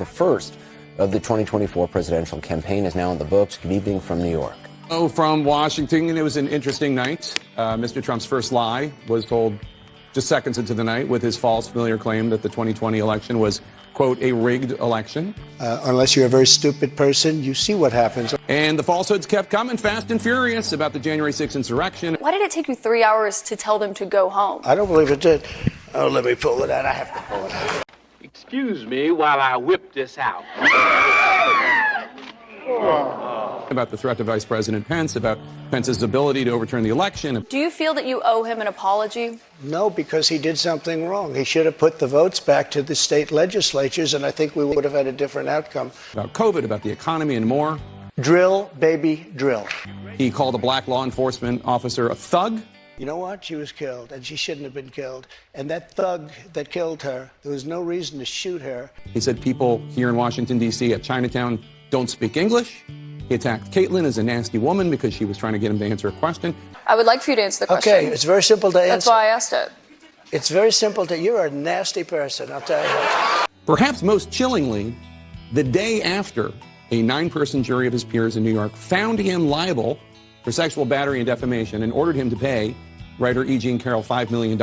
The first of the 2024 presidential campaign is now in the books. Good evening from New York. Oh, from Washington, it was an interesting night. Mr. Trump's first lie was told just seconds into the night with his false familiar claim that the 2020 election was, quote, a rigged election. Unless you're a very stupid person, you see what happens. And the falsehoods kept coming fast and furious about the January 6th insurrection. Why did it take you 3 hours to tell them to go home? I don't believe it did. Oh, let me pull it out. I have to pull it out. Excuse me while I whip this out. About the threat to Vice President Pence, about Pence's ability to overturn the election. Do you feel that you owe him an apology? No, because he did something wrong. He should have put the votes back to the state legislatures, and I think we would have had a different outcome. About COVID, about the economy, and more. Drill, baby, drill. He called a black law enforcement officer a thug. You know what? She was killed, and she shouldn't have been killed. And that thug that killed her, there was no reason to shoot her. He said people here in Washington, D.C. at Chinatown don't speak English. He attacked Caitlin as a nasty woman because she was trying to get him to answer a question. I would like for you to answer the question. Okay, it's very simple to answer. That's why I asked it. It's very simple to... You're a nasty person, I'll tell you. Perhaps most chillingly, the day after a 9-person jury of his peers in New York found him liable for sexual battery and defamation and ordered him to pay writer E. Jean Carroll $5 million.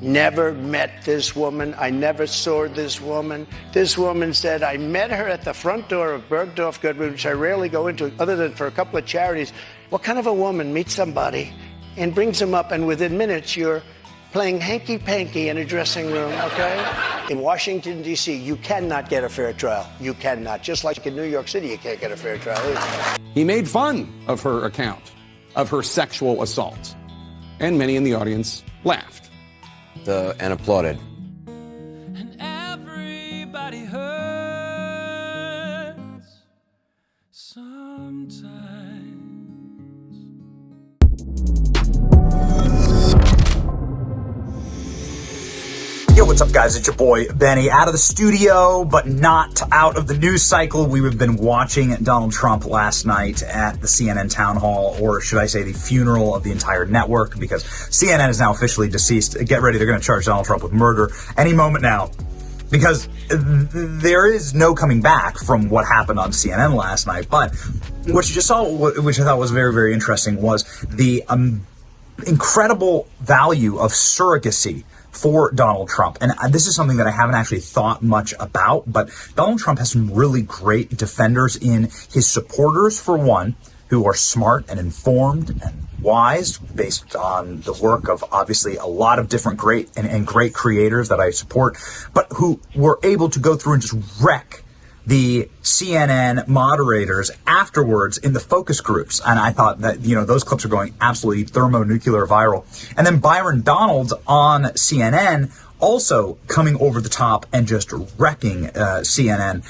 Never met this woman. I never saw this woman. This woman said, I met her at the front door of Bergdorf Goodman, which I rarely go into other than for a couple of charities. What kind of a woman meets somebody and brings them up, and within minutes you're playing hanky-panky in a dressing room, okay? In Washington, D.C., you cannot get a fair trial. You cannot. Just like in New York City, you can't get a fair trial either. He made fun of her account of her sexual assault, and many in the audience laughed. And applauded. And everybody hurts sometimes. Yo, what's up, guys? It's your boy, Benny, out of the studio, but not out of the news cycle. We've been watching Donald Trump last night at the CNN town hall, or should I say the funeral of the entire network, because CNN is now officially deceased. Get ready, they're going to charge Donald Trump with murder any moment now, because there is no coming back from what happened on CNN last night. But what you just saw, which I thought was very, very interesting, was the incredible value of surrogacy for Donald Trump. And this is something that I haven't actually thought much about, but Donald Trump has some really great defenders in his supporters, for one, who are smart and informed and wise based on the work of obviously a lot of different great and great creators that I support, but who were able to go through and just wreck the CNN moderators afterwards in the focus groups. And I thought that, those clips are going absolutely thermonuclear viral. And then Byron Donalds on CNN also coming over the top and just wrecking CNN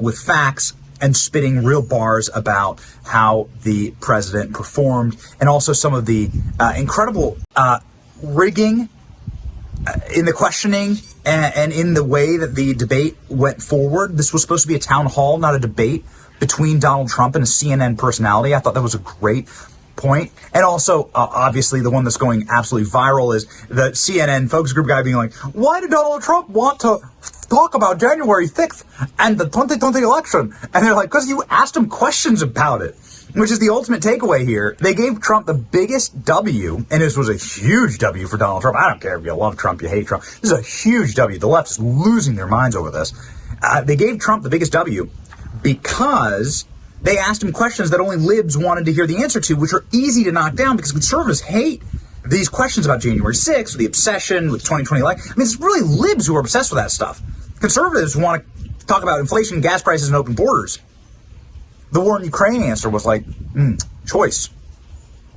with facts and spitting real bars about how the president performed, and also some of the incredible rigging in the questioning and in the way that the debate went forward. This was supposed to be a town hall, not a debate between Donald Trump and a CNN personality. I thought that was a great point. And also, obviously, the one that's going absolutely viral is the CNN focus group guy being like, why did Donald Trump want to talk about January 6th and the 2020 election? And they're like, because you asked him questions about it. Which is the ultimate takeaway here. They gave Trump the biggest W, and this was a huge W for Donald Trump. I don't care if you love Trump, you hate Trump. This is a huge W. The left is losing their minds over this. They gave Trump the biggest W because they asked him questions that only libs wanted to hear the answer to, which are easy to knock down because conservatives hate these questions about January 6th, the obsession with 2020 election. I mean, it's really libs who are obsessed with that stuff. Conservatives want to talk about inflation, gas prices, and open borders. The war in Ukraine answer was like, choice.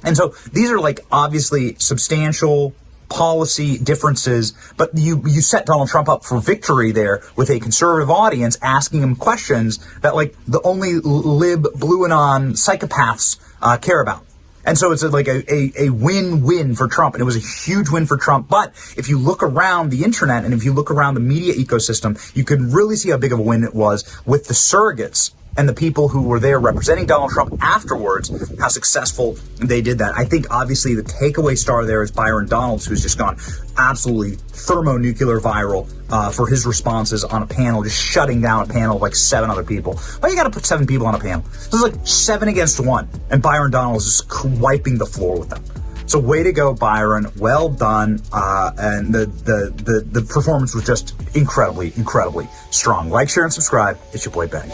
And so these are like obviously substantial policy differences, but you set Donald Trump up for victory there with a conservative audience asking him questions that like the only lib blue and on psychopaths care about. And so it's like a win-win for Trump, and it was a huge win for Trump. But if you look around the internet and if you look around the media ecosystem, you can really see how big of a win it was with the surrogates and the people who were there representing Donald Trump afterwards, how successful they did that. I think obviously the takeaway star there is Byron Donalds, who's just gone absolutely thermonuclear viral for his responses on a panel, just shutting down a panel of like 7 other people. Why you got to put 7 people on a panel? This is like 7 against 1, and Byron Donalds is wiping the floor with them. So way to go, Byron. Well done. And the performance was just incredibly, incredibly strong. Like, share, and subscribe. It's your boy, Benny.